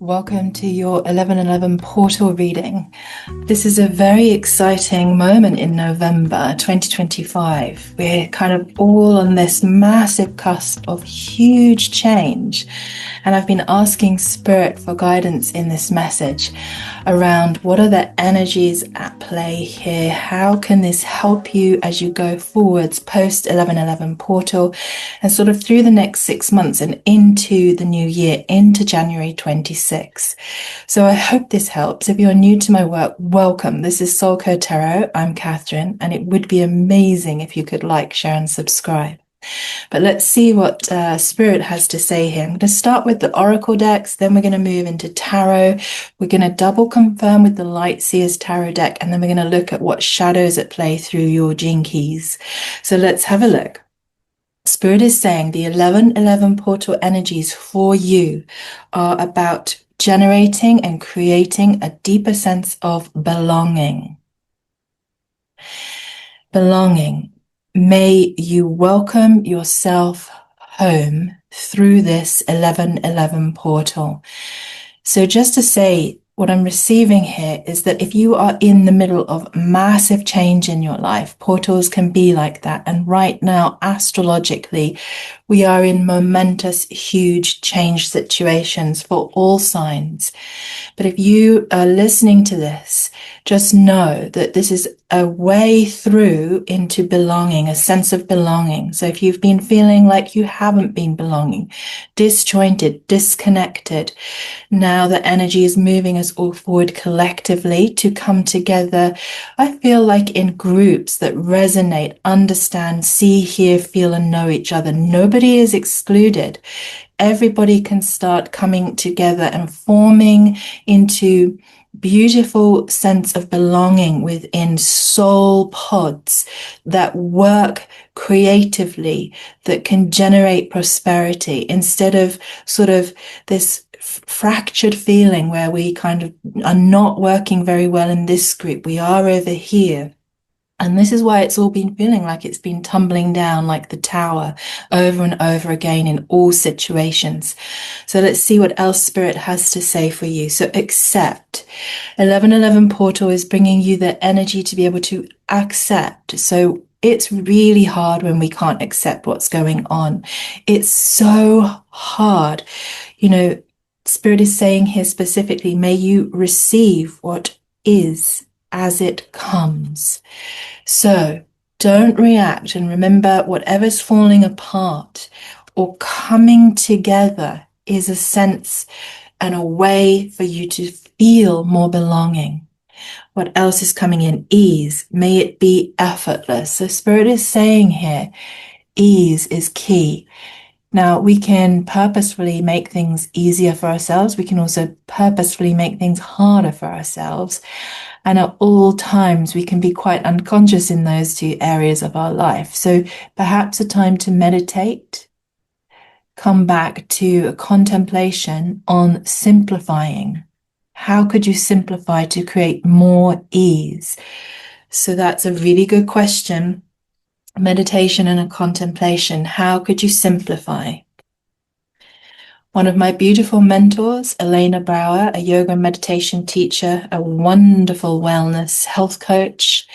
Welcome to your 1111 portal reading. This is a very exciting moment in November 2025. We're kind of all on this massive cusp of huge change. And I've been asking Spirit for guidance in this message around what are the energies at play here? How can this help you as you go forwards post 1111 portal and sort of through the next 6 months and into the new year, into January 26? So I hope this helps. If you're new to my work, welcome. This is Soul Code Tarot. I'm Catherine, and it would be amazing if you could like, share, and subscribe. But let's see what Spirit has to say here. I'm going to start with the Oracle decks, then we're going to move into Tarot. We're going to double confirm with the Light Seers Tarot deck, and then we're going to look at what shadows at play through your gene keys. So let's have a look. Spirit is saying the 1111 portal energies for you are about generating and creating a deeper sense of belonging. Belonging. May you welcome yourself home through this 1111 portal. So just to say, what I'm receiving here is that if you are in the middle of massive change in your life, portals can be like that. And right now, astrologically, we are in momentous, huge change situations for all signs. But if you are listening to this, just know that this is a way through into belonging, a sense of belonging. So if you've been feeling like you haven't been belonging, disjointed, disconnected, now the energy is moving us all forward collectively to come together. I feel like in groups that resonate, understand, see, hear, feel, and know each other. Nobody is excluded. Everybody can start coming together and forming into beautiful sense of belonging within soul pods that work creatively, that can generate prosperity instead of sort of this fractured feeling where we kind of are not working very well in this group. We are over here. And this is why it's all been feeling like it's been tumbling down like the tower over and over again in all situations. So let's see what else Spirit has to say for you. So accept. 1111 portal is bringing you the energy to be able to accept. So it's really hard when we can't accept what's going on. It's so hard. You know, Spirit is saying here specifically, may you receive what is as it comes. So don't react, and remember, whatever's falling apart or coming together is a sense and a way for you to feel more belonging. What else is coming in? Ease. May it be effortless. So Spirit is saying here, ease is key. Now, we can purposefully make things easier for ourselves. We can also purposefully make things harder for ourselves. And at all times, we can be quite unconscious in those two areas of our life. So perhaps a time to meditate, come back to a contemplation on simplifying. How could you simplify to create more ease? So that's a really good question. Meditation and a contemplation. How could you simplify? One of my beautiful mentors, Elena Brower, a yoga and meditation teacher, a wonderful wellness health coach,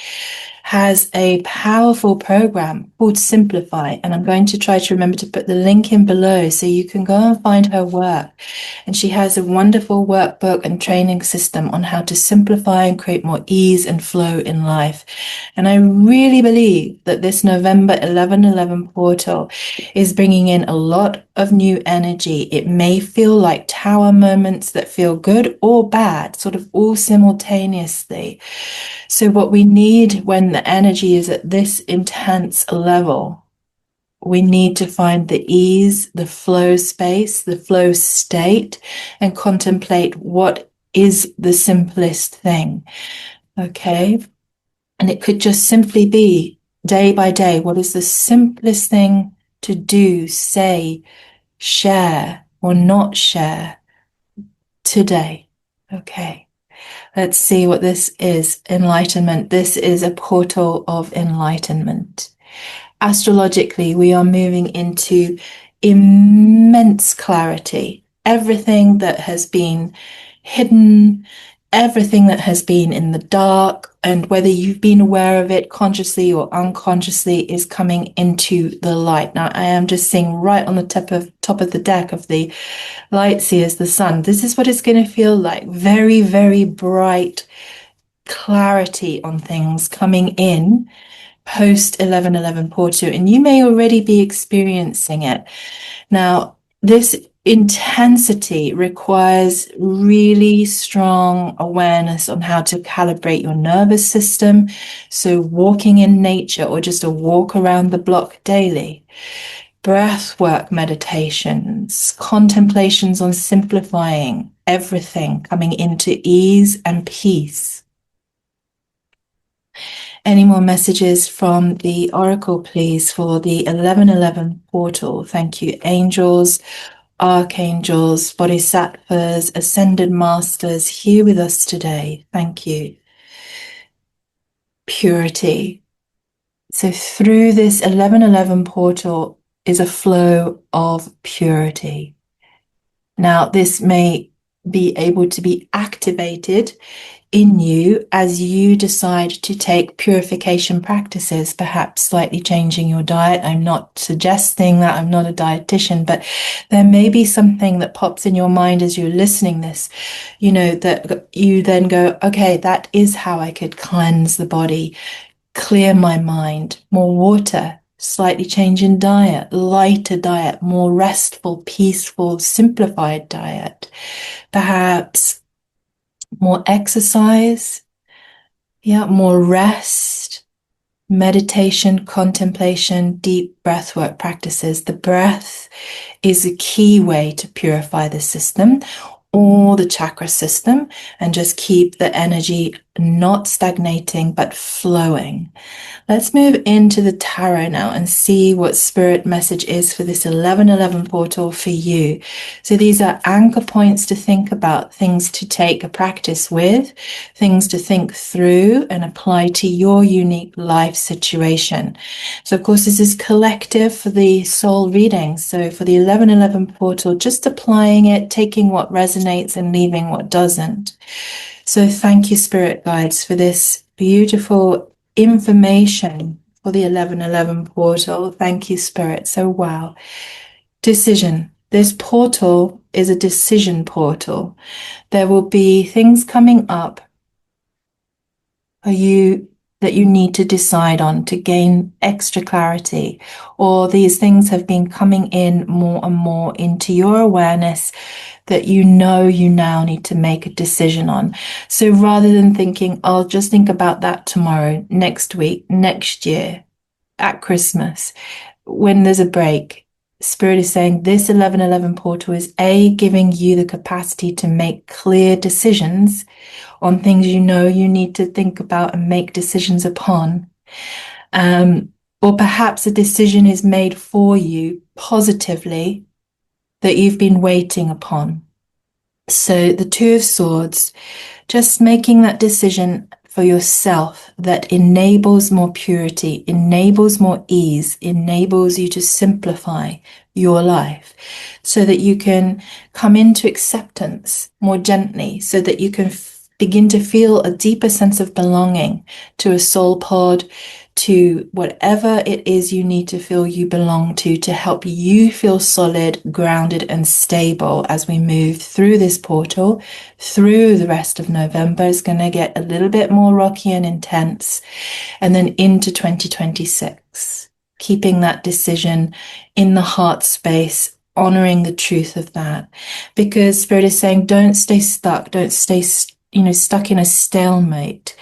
has a powerful program called Simplify. And I'm going to try to remember to put the link in below so you can go and find her work. And she has a wonderful workbook and training system on how to simplify and create more ease and flow in life. And I really believe that this November 1111 portal is bringing in a lot of new energy. It may feel like tower moments that feel good or bad, sort of all simultaneously. So what we need when the energy is at this intense level, we need to find the ease, the flow space, the flow state, and contemplate what is the simplest thing. Okay? And it could just simply be day by day, what is the simplest thing to do, say, share, or not share today? Okay. Let's see what this is. Enlightenment. This is a portal of enlightenment. Astrologically, we are moving into immense clarity. everything that has been hidden, everything that has been in the dark, and whether you've been aware of it consciously or unconsciously, is coming into the light. Now, I am just seeing right on the top of the deck of the light seers, the sun. This is what it's going to feel like. Very, very bright clarity on things coming in post 11:11 portal, and you may already be experiencing it. Now, this intensity requires really strong awareness on how to calibrate your nervous system. So walking in nature or just a walk around the block daily, breath work meditations, contemplations on simplifying everything, coming into ease and peace. Any more messages from the Oracle, please, for the 11:11 portal? Thank you, angels, archangels, bodhisattvas, ascended masters here with us today. Thank you. Purity. So through this 11:11 portal is a flow of purity. Now, this may be able to be activated in you as you decide to take purification practices, perhaps slightly changing your diet. I'm not suggesting that, I'm not a dietitian, but there may be something that pops in your mind as you're listening this, that you then go, okay, that is how I could cleanse the body, clear my mind, more water, slightly change in diet, lighter diet, more restful, peaceful, simplified diet, perhaps more exercise, more rest, meditation, contemplation, deep breathwork practices. The breath is a key way to purify the system or the chakra system and just keep the energy not stagnating but flowing. Let's move into the tarot now and see what spirit message is for this 11:11 portal for you. So these are anchor points to think about, things to take a practice with, things to think through and apply to your unique life situation. So of course, this is collective for the soul reading. So for the 11:11 portal, just applying it, taking what resonates and leaving what doesn't. So thank you, spirit guides, for this beautiful information for the 11:11 portal. Thank you, spirit. So wow. Decision. This portal is a decision portal. There will be things coming up for you that you need to decide on to gain extra clarity, or these things have been coming in more and more into your awareness that you now need to make a decision on. So rather than thinking, I'll just think about that tomorrow, next week, next year, at Christmas, when there's a break, Spirit is saying this 11:11 portal is giving you the capacity to make clear decisions on things you need to think about and make decisions upon. Or perhaps a decision is made for you positively that you've been waiting upon. So the Two of Swords, just making that decision for yourself that enables more purity, enables more ease, enables you to simplify your life so that you can come into acceptance more gently, so that you can begin to feel a deeper sense of belonging to a soul pod, to whatever it is you need to feel you belong to help you feel solid, grounded, and stable as we move through this portal, through the rest of November. It's going to get a little bit more rocky and intense, and then into 2026, keeping that decision in the heart space, honoring the truth of that, because Spirit is saying, don't stay stuck, don't stay stuck in a stalemate.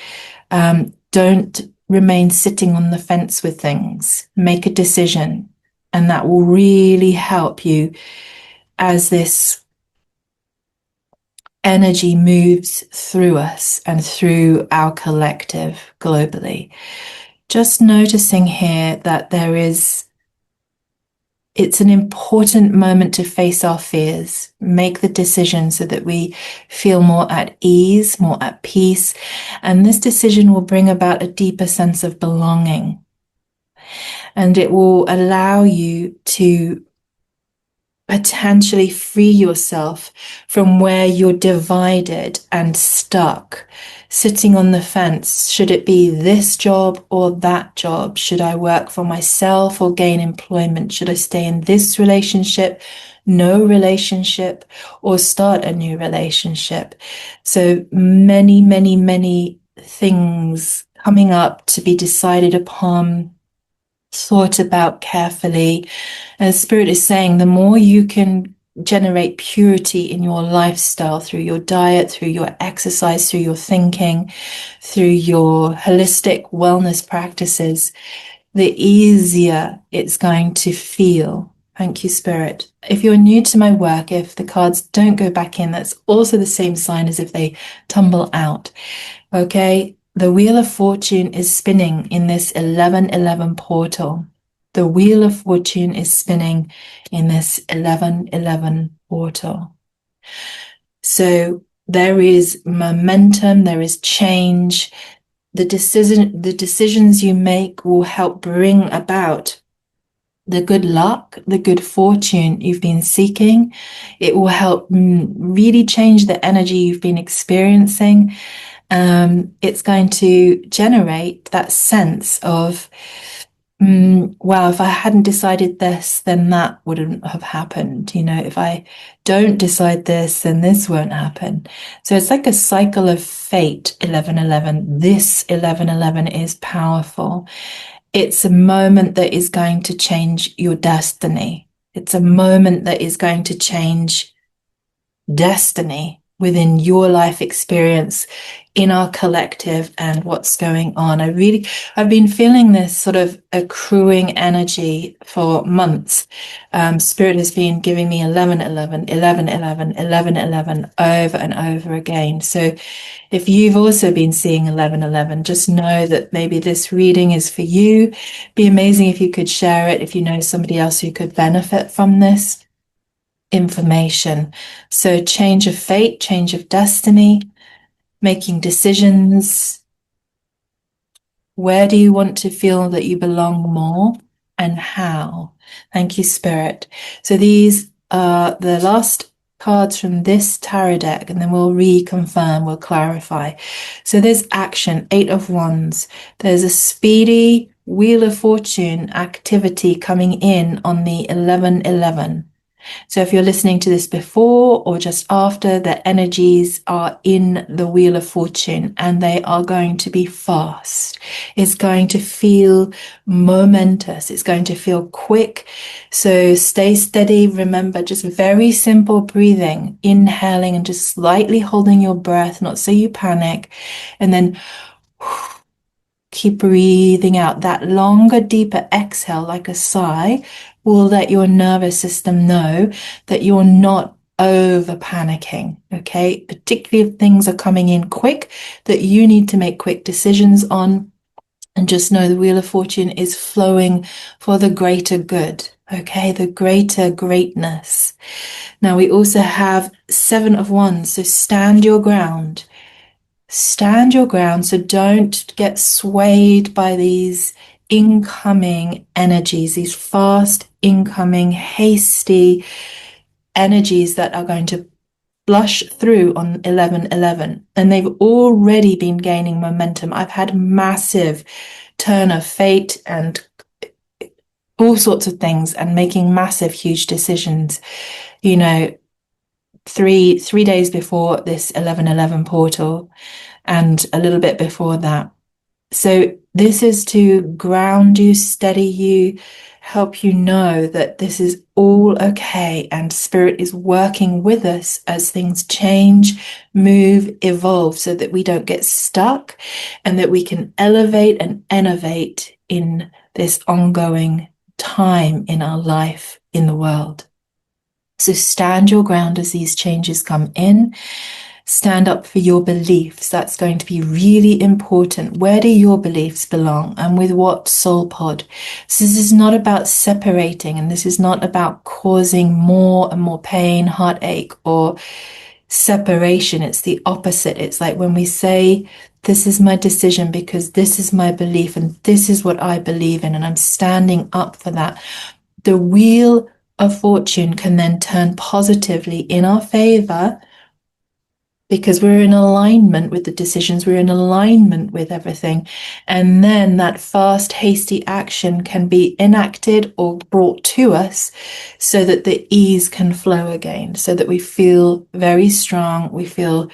Don't remain sitting on the fence with things. Make a decision, and that will really help you as this energy moves through us and through our collective globally. Just noticing here that it's an important moment to face our fears, make the decision so that we feel more at ease, more at peace. And this decision will bring about a deeper sense of belonging. And it will allow you to potentially free yourself from where you're divided and stuck, sitting on the fence. Should it be this job or that job? Should I work for myself or gain employment? Should I stay in this relationship, no relationship, or start a new relationship? So many, many, many things coming up to be decided upon, thought about carefully. As Spirit is saying, the more you can generate purity in your lifestyle through your diet, through your exercise, through your thinking, through your holistic wellness practices, the easier it's going to feel. Thank you, Spirit. If you're new to my work, if the cards don't go back in, that's also the same sign as if they tumble out. Okay, the Wheel of Fortune is spinning in this 1111 portal. The Wheel of Fortune is spinning in this 1111 portal. So there is momentum, there is change. The decisions you make will help bring about the good luck, the good fortune you've been seeking. It will help really change the energy you've been experiencing. It's going to generate that sense of, wow, if I hadn't decided this, then that wouldn't have happened. You know, if I don't decide this, then this won't happen. So it's like a cycle of fate, 1111. This 1111 is powerful. It's a moment that is going to change your destiny. It's a moment that is going to change destiny within your life experience, in our collective, and what's going on. I've been feeling this sort of accruing energy for months. Spirit has been giving me 1111, 1111, 1111 over and over again. So if you've also been seeing 1111, just know that maybe this reading is for you. It'd be amazing if you could share it, if you know somebody else who could benefit from this information. So change of fate, change of destiny, making decisions. Where do you want to feel that you belong more, and how? Thank you, Spirit. So these are the last cards from this tarot deck, and then we'll reconfirm, we'll clarify. So there's action, 8 of Wands. There's a speedy Wheel of Fortune activity coming in on the 1111. So if you're listening to this before or just after, the energies are in the Wheel of Fortune and they are going to be fast. It's going to feel momentous. It's going to feel quick. So stay steady. Remember, just very simple breathing, inhaling and just slightly holding your breath, not so you panic. And then keep breathing out. That longer, deeper exhale, like a sigh, will let your nervous system know that you're not over panicking, okay? Particularly if things are coming in quick that you need to make quick decisions on. And just know the Wheel of Fortune is flowing for the greater good, okay? The greater greatness. Now we also have 7 of Wands, so stand your ground. Stand your ground, so don't get swayed by these incoming energies, these fast incoming, hasty energies that are going to flush through on 1111. And they've already been gaining momentum. I've had massive turn of fate and all sorts of things, and making massive, huge decisions. You know, three days before this 1111 portal and a little bit before that. So this is to ground you, steady you, help you know that this is all okay, and Spirit is working with us as things change, move, evolve, so that we don't get stuck and that we can elevate and innovate in this ongoing time in our life, in the world. So stand your ground as these changes come in. Stand up for your beliefs. That's going to be really important. Where do your beliefs belong, and with what soul pod? So this is not about separating, and this is not about causing more and more pain, heartache, or separation. It's the opposite. It's like when we say, this is my decision because this is my belief and this is what I believe in, and I'm standing up for that. The Wheel of fortune can then turn positively in our favor because we're in alignment with the decisions, we're in alignment with everything. And then that fast, hasty action can be enacted or brought to us so that the ease can flow again, so that we feel very strong, we feel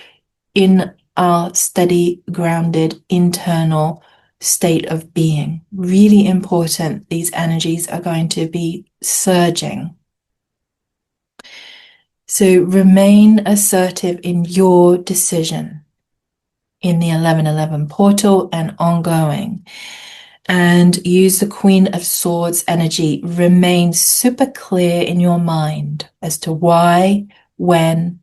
in our steady, grounded, internal state of being. Really important. These energies are going to be surging. So remain assertive in your decision in the 1111 portal and ongoing. And use the Queen of Swords energy. Remain super clear in your mind as to why, when,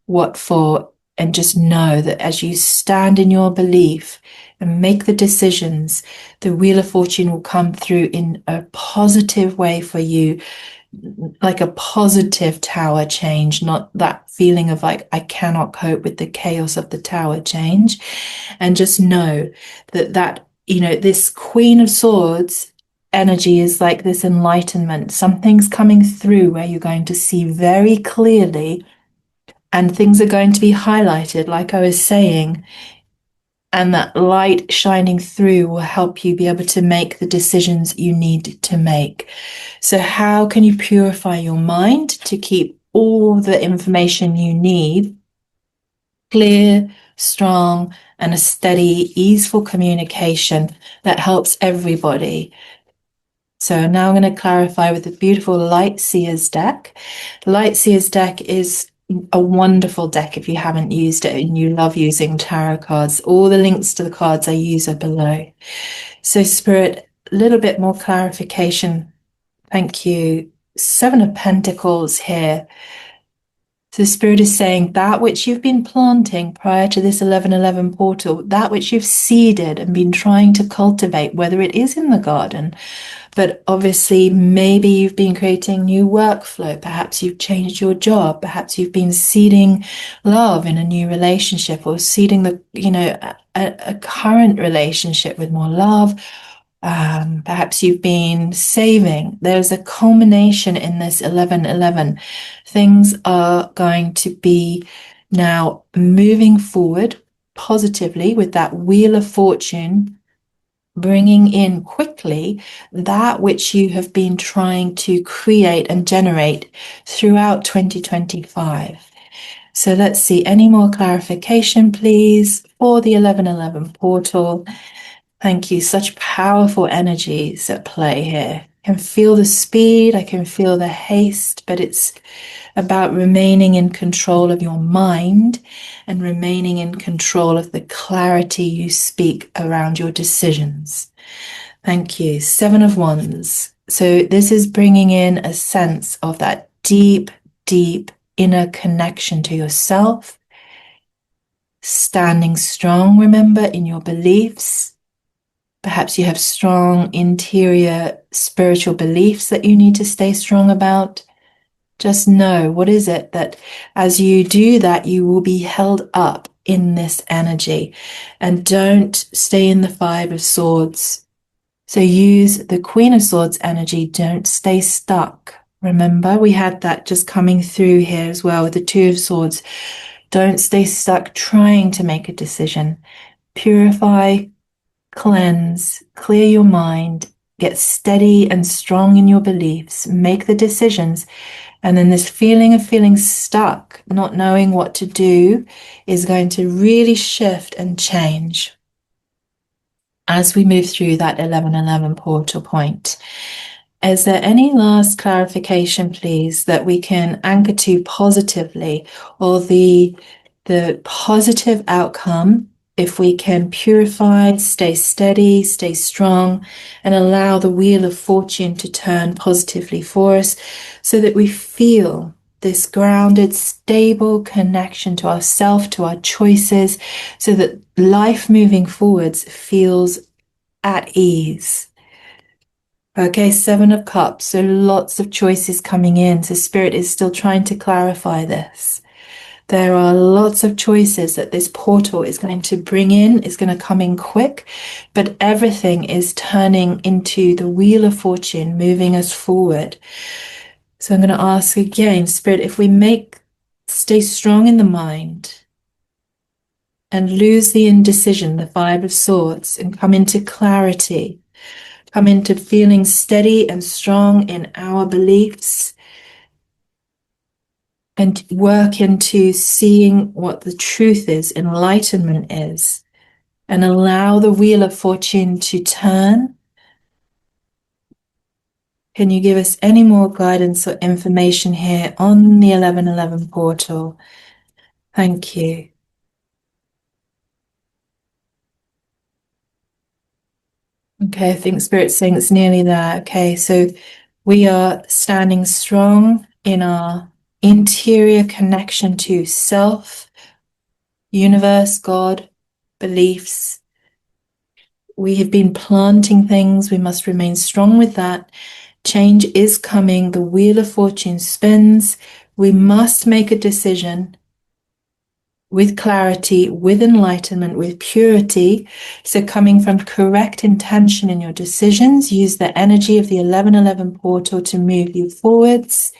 what for, and just know that as you stand in your belief and make the decisions, the Wheel of Fortune will come through in a positive way for you, like a positive tower change, not that feeling of like, I cannot cope with the chaos of the tower change. And just know that, this Queen of Swords energy is like this enlightenment. Something's coming through where you're going to see very clearly and things are going to be highlighted, like I was saying, and that light shining through will help you be able to make the decisions you need to make. So how can you purify your mind to keep all the information you need clear, strong, and a steady, easeful communication that helps everybody? So now I'm going to clarify with the beautiful Light Seers deck. Light Seers deck is a wonderful deck if you haven't used it and you love using tarot cards. All the links to the cards I use are below. So Spirit, a little bit more clarification. Thank you. Seven of Pentacles here. So the Spirit is saying that which you've been planting prior to this 1111 portal, that which you've seeded and been trying to cultivate, whether it is in the garden, but obviously maybe you've been creating new workflow, perhaps you've changed your job, perhaps you've been seeding love in a new relationship or seeding a current relationship with more love. Perhaps you've been saving. There's a culmination in this 1111. Things are going to be now moving forward positively with that Wheel of Fortune, bringing in quickly that which you have been trying to create and generate throughout 2025. So let's see, any more clarification, please, for the 1111 portal. Thank you. Such powerful energies at play here. I can feel the speed, I can feel the haste, but it's about remaining in control of your mind and remaining in control of the clarity you speak around your decisions. Thank you. Seven of Wands. So this is bringing in a sense of that deep, deep inner connection to yourself, standing strong, remember, in your beliefs. Perhaps you have strong interior spiritual beliefs that you need to stay strong about. Just know, what is it that as you do that, you will be held up in this energy. And don't stay in the Five of Swords. So use the Queen of Swords energy. Don't stay stuck. Remember, we had that just coming through here as well with the Two of Swords. Don't stay stuck trying to make a decision. Purify, cleanse, clear your mind, get steady and strong in your beliefs, make the decisions. And then this feeling of feeling stuck, not knowing what to do, is going to really shift and change as we move through that 1111 portal point. Is there any last clarification, please, that we can anchor to positively, or the positive outcome if we can purify, stay steady, stay strong, and allow the Wheel of Fortune to turn positively for us so that we feel this grounded, stable connection to ourselves, to our choices, so that life moving forwards feels at ease. Okay, Seven of Cups, so lots of choices coming in. So Spirit is still trying to clarify this. There are lots of choices that this portal is going to bring in, is going to come in quick, but everything is turning into the Wheel of Fortune, moving us forward. So I'm going to ask again, Spirit, if we stay strong in the mind and lose the indecision, the Five of Swords, and come into clarity, come into feeling steady and strong in our beliefs, and work into seeing what the truth is, enlightenment is, and allow the wheel of fortune to turn. Can you give us any more guidance or information here on the 1111 portal? Thank you. Okay, I think Spirit's saying it's nearly there. Okay, so we are standing strong in our interior connection to self, universe, God, beliefs. We have been planting things. We must remain strong with that. Change is coming. The wheel of fortune spins. We must make a decision with clarity, with enlightenment, with purity. So coming from correct intention in your decisions, use the energy of the 1111 portal to move you forwards.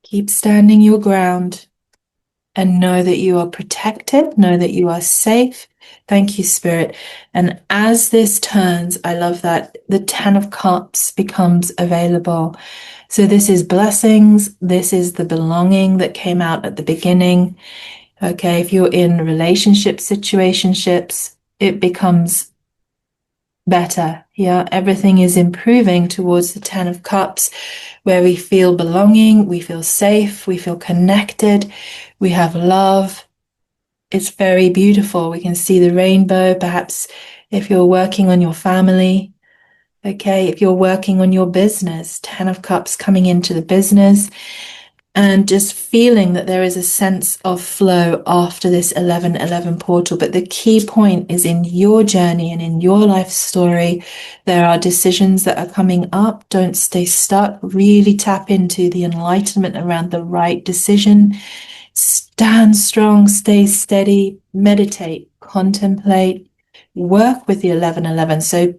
Keep standing your ground and know that you are protected, know that you are safe. Thank you, Spirit. And as this turns, I love that the 10 of Cups becomes available. So this is blessings. This is the belonging that came out at the beginning. Okay, if you're in relationships, situationships, it becomes better. Yeah, everything is improving towards the 10 of Cups, where we feel belonging, we feel safe, we feel connected, we have love. It's very beautiful. We can see the rainbow, perhaps if you're working on your family. Okay, if you're working on your business, 10 of Cups coming into the business, and just feeling that there is a sense of flow after this 1111 portal. But the key point is in your journey and in your life story, there are decisions that are coming up. Don't stay stuck. Really tap into the enlightenment around the right decision. Stand strong, stay steady, meditate, contemplate, work with the 1111. So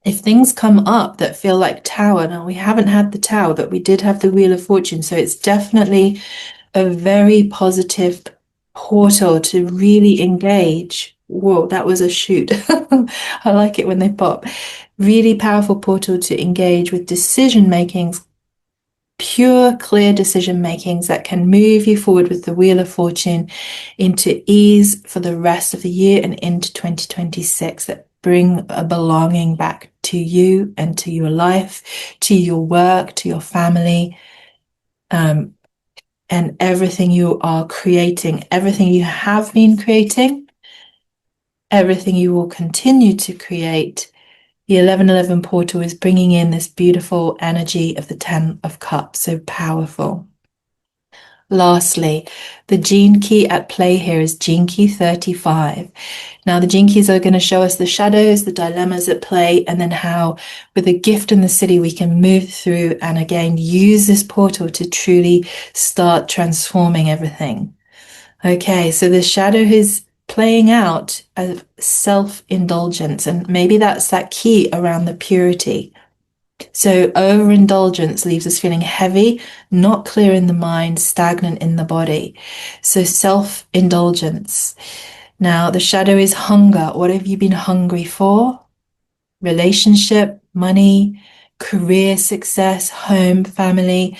if things come up that feel like Tower, now we haven't had the Tower, but we did have the Wheel of Fortune. So it's definitely a very positive portal to really engage. Whoa, that was a shoot. I like it when they pop. Really powerful portal to engage with decision makings, pure, clear decision makings that can move you forward with the Wheel of Fortune into ease for the rest of the year and into 2026, that bring a belonging back to you and to your life, to your work, to your family, and everything you are creating, everything you have been creating, everything you will continue to create. The 1111 portal is bringing in this beautiful energy of the 10 of Cups, so powerful. Lastly, the gene key at play here is gene key 35. Now, the gene keys are going to show us the shadows, the dilemmas at play, and then how, with a gift in the city, we can move through and again use this portal to truly start transforming everything. Okay, so the shadow is playing out of self-indulgence, and maybe that's that key around the purity. So overindulgence leaves us feeling heavy, not clear in the mind, stagnant in the body. So self-indulgence. Now, the shadow is hunger. What have you been hungry for? Relationship, money, career success, home, family.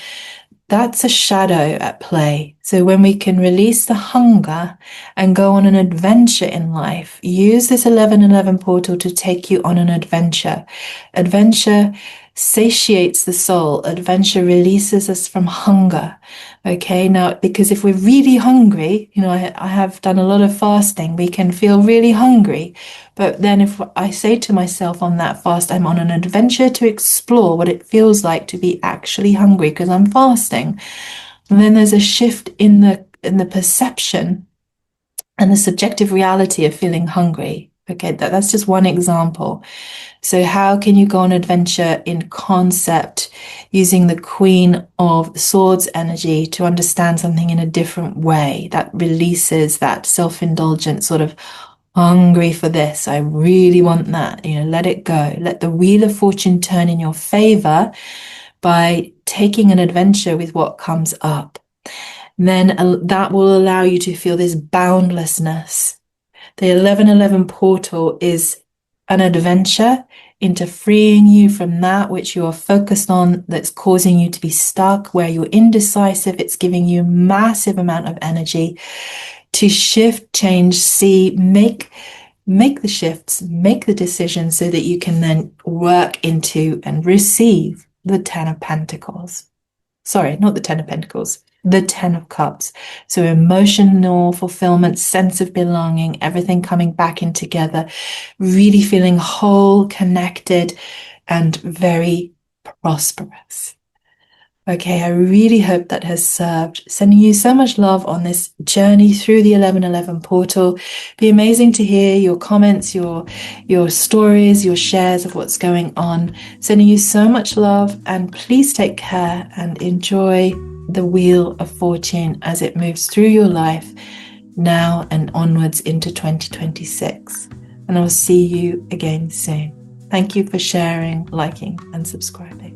That's a shadow at play. So when we can release the hunger and go on an adventure in life, use this 1111 portal to take you on an adventure. Adventure satiates the soul. Adventure releases us from hunger. Okay, now, because if we're really hungry, I have done a lot of fasting, we can feel really hungry. But then if I say to myself on that fast, I'm on an adventure to explore what it feels like to be actually hungry because I'm fasting. And then there's a shift in the perception and the subjective reality of feeling hungry. Okay, that's just one example. So how can you go on adventure in concept using the Queen of Swords energy to understand something in a different way that releases that self-indulgent sort of hungry for this. I really want that. Let it go. Let the wheel of fortune turn in your favor by taking an adventure with what comes up. Then that will allow you to feel this boundlessness. The 1111 portal is an adventure into freeing you from that which you are focused on, that's causing you to be stuck, where you're indecisive. It's giving you a massive amount of energy to shift, change, see, make the shifts, make the decisions, so that you can then work into and receive the 10 of Pentacles. Sorry, not the 10 of Pentacles, the 10 of Cups. So emotional fulfillment, sense of belonging, everything coming back in together, really feeling whole, connected, and very prosperous. Okay, I really hope that has served. Sending you so much love on this journey through the 1111 portal. It'd be amazing to hear your comments, your stories, your shares of what's going on. Sending you so much love, and please take care and enjoy the Wheel of Fortune as it moves through your life now and onwards into 2026. And I'll see you again soon. Thank you for sharing, liking, and subscribing.